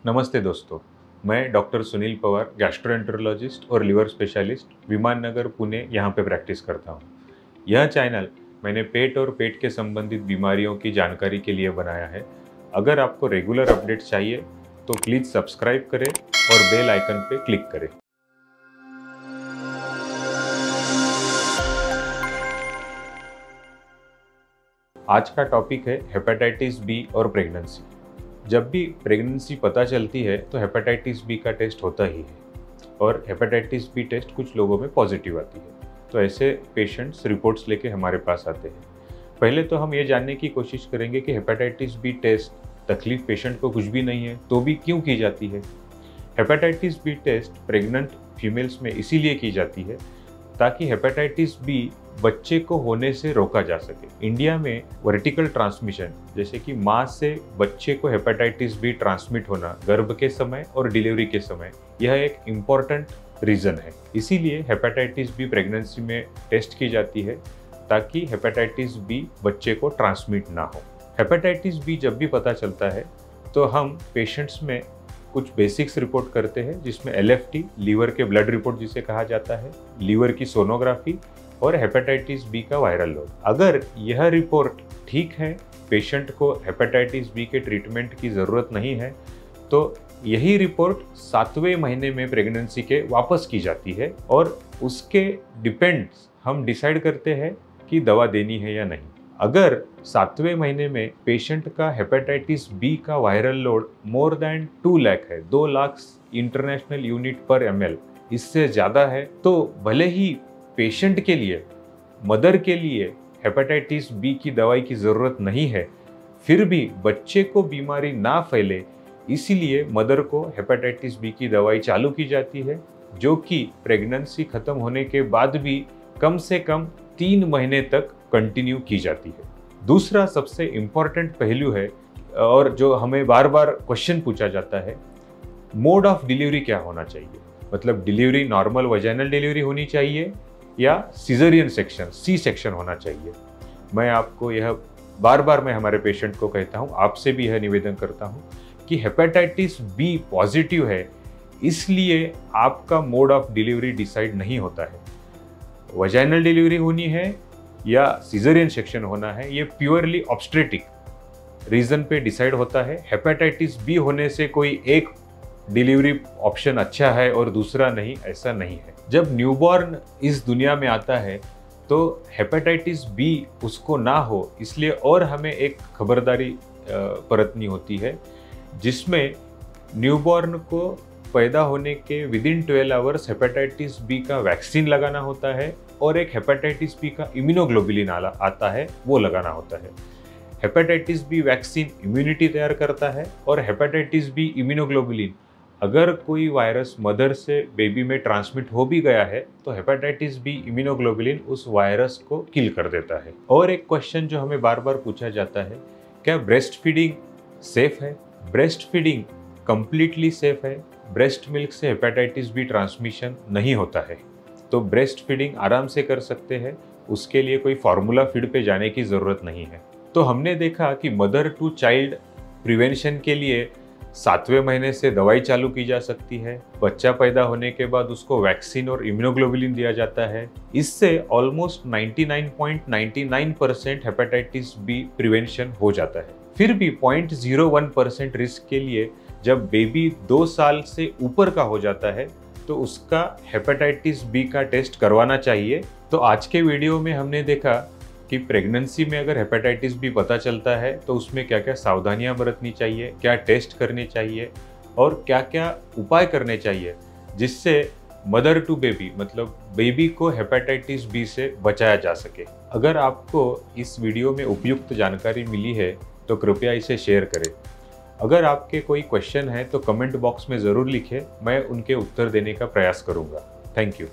नमस्ते दोस्तों, मैं डॉक्टर सुनील पवार, गैस्ट्रोएंटरोलॉजिस्ट और लिवर स्पेशलिस्ट, विमान नगर, पुणे यहाँ पे प्रैक्टिस करता हूँ। यह चैनल मैंने पेट और पेट के संबंधित बीमारियों की जानकारी के लिए बनाया है। अगर आपको रेगुलर अपडेट्स चाहिए तो प्लीज़ सब्सक्राइब करें और बेल आइकन पे क्लिक करें। आज का टॉपिक है हेपेटाइटिस बी और प्रेगनेंसी। जब भी प्रेगनेंसी पता चलती है तो हेपेटाइटिस बी का टेस्ट होता ही है और हेपेटाइटिस बी टेस्ट कुछ लोगों में पॉजिटिव आती है। तो ऐसे पेशेंट्स रिपोर्ट्स लेके हमारे पास आते हैं। पहले तो हम ये जानने की कोशिश करेंगे कि हेपेटाइटिस बी टेस्ट तकलीफ पेशेंट को कुछ भी नहीं है तो भी क्यों की जाती है। Hepatitis B test pregnant females में इसीलिए की जाती है ताकि हेपेटाइटिस बी बच्चे को होने से रोका जा सके। इंडिया में वर्टिकल ट्रांसमिशन जैसे कि माँ से बच्चे को हेपेटाइटिस बी ट्रांसमिट होना गर्भ के समय और डिलीवरी के समय, यह एक इम्पॉर्टेंट रीज़न है। इसीलिए हेपेटाइटिस बी प्रेगनेंसी में टेस्ट की जाती है ताकि हेपेटाइटिस बी बच्चे को ट्रांसमिट ना हो। हेपेटाइटिस बी जब भी पता चलता है तो हम पेशेंट्स में कुछ बेसिक्स रिपोर्ट करते हैं, जिसमें LFT लीवर के ब्लड रिपोर्ट जिसे कहा जाता है, लीवर की सोनोग्राफी और हेपेटाइटिस बी का वायरल लोड। अगर यह रिपोर्ट ठीक है, पेशेंट को हेपेटाइटिस बी के ट्रीटमेंट की ज़रूरत नहीं है, तो यही रिपोर्ट 7वें महीने में प्रेगनेंसी के वापस की जाती है और उसके डिपेंड्स हम डिसाइड करते हैं कि दवा देनी है या नहीं। अगर 7वें महीने में पेशेंट का हेपेटाइटिस बी का viral load more than 2 lakh है, 2 लाख इंटरनेशनल यूनिट पर ml, इससे ज़्यादा है, तो भले ही पेशेंट के लिए, मदर के लिए हेपेटाइटिस बी की दवाई की ज़रूरत नहीं है, फिर भी बच्चे को बीमारी ना फैले इसीलिए मदर को हेपेटाइटिस बी की दवाई चालू की जाती है, जो कि प्रेगनेंसी ख़त्म होने के बाद भी कम से कम 3 महीने तक कंटिन्यू की जाती है। दूसरा सबसे इम्पॉर्टेंट पहलू है और जो हमें बार बार क्वेश्चन पूछा जाता है, मोड ऑफ डिलीवरी क्या होना चाहिए। मतलब डिलीवरी नॉर्मल वजाइनल डिलीवरी होनी चाहिए या सिजरियन सेक्शन, सी सेक्शन होना चाहिए। मैं आपको यह बार बार मैं हमारे पेशेंट को कहता हूँ, आपसे भी यह निवेदन करता हूँ कि हेपेटाइटिस बी पॉजिटिव है, इसलिए आपका मोड ऑफ डिलीवरी डिसाइड नहीं होता है। वजाइनल डिलीवरी होनी है या सिजरियन सेक्शन होना है, ये प्योरली ऑब्स्टेट्रिक रीज़न पे डिसाइड होता है। हेपेटाइटिस बी होने से कोई एक डिलीवरी ऑप्शन अच्छा है और दूसरा नहीं, ऐसा नहीं है। जब न्यूबॉर्न इस दुनिया में आता है तो हेपेटाइटिस बी उसको ना हो, इसलिए और हमें एक खबरदारी बरतनी होती है, जिसमें न्यूबॉर्न को पैदा होने के विदिन 12 आवर्स हेपेटाइटिस बी का वैक्सीन लगाना होता है और एक हेपेटाइटिस बी का इम्यूनोग्लोबुलिन आता है, वो लगाना होता है। हेपेटाइटिस बी वैक्सीन इम्यूनिटी तैयार करता है और हेपेटाइटिस बी इम्यूनोग्लोबुलिन, अगर कोई वायरस मदर से बेबी में ट्रांसमिट हो भी गया है तो हेपेटाइटिस बी इम्यूनोग्लोबुलिन उस वायरस को किल कर देता है। और एक क्वेश्चन जो हमें बार बार पूछा जाता है, क्या ब्रेस्ट फीडिंग सेफ है? ब्रेस्ट फीडिंग कंप्लीटली सेफ है। ब्रेस्ट मिल्क से हेपेटाइटिस बी ट्रांसमिशन नहीं होता है, तो ब्रेस्ट फीडिंग आराम से कर सकते हैं, उसके लिए कोई फार्मूला फीड पे जाने की ज़रूरत नहीं है। तो हमने देखा कि मदर टू चाइल्ड प्रिवेंशन के लिए 7वें महीने से दवाई चालू की जा सकती है। बच्चा पैदा होने के बाद उसको वैक्सीन और इम्यूनोग्लोबुलिन दिया जाता है। इससे ऑलमोस्ट 99.99% हेपेटाइटिस बी प्रिवेंशन हो जाता है। फिर भी 0.01% रिस्क के लिए जब बेबी 2 साल से ऊपर का हो जाता है तो उसका हेपेटाइटिस बी का टेस्ट करवाना चाहिए। तो आज के वीडियो में हमने देखा कि प्रेगनेंसी में अगर हेपेटाइटिस बी पता चलता है तो उसमें क्या क्या सावधानियां बरतनी चाहिए, क्या टेस्ट करने चाहिए और क्या क्या उपाय करने चाहिए, जिससे मदर टू बेबी मतलब बेबी को हेपेटाइटिस बी से बचाया जा सके। अगर आपको इस वीडियो में उपयुक्त जानकारी मिली है तो कृपया इसे शेयर करें। अगर आपके कोई क्वेश्चन है तो कमेंट बॉक्स में ज़रूर लिखें, मैं उनके उत्तर देने का प्रयास करूँगा। Thank you.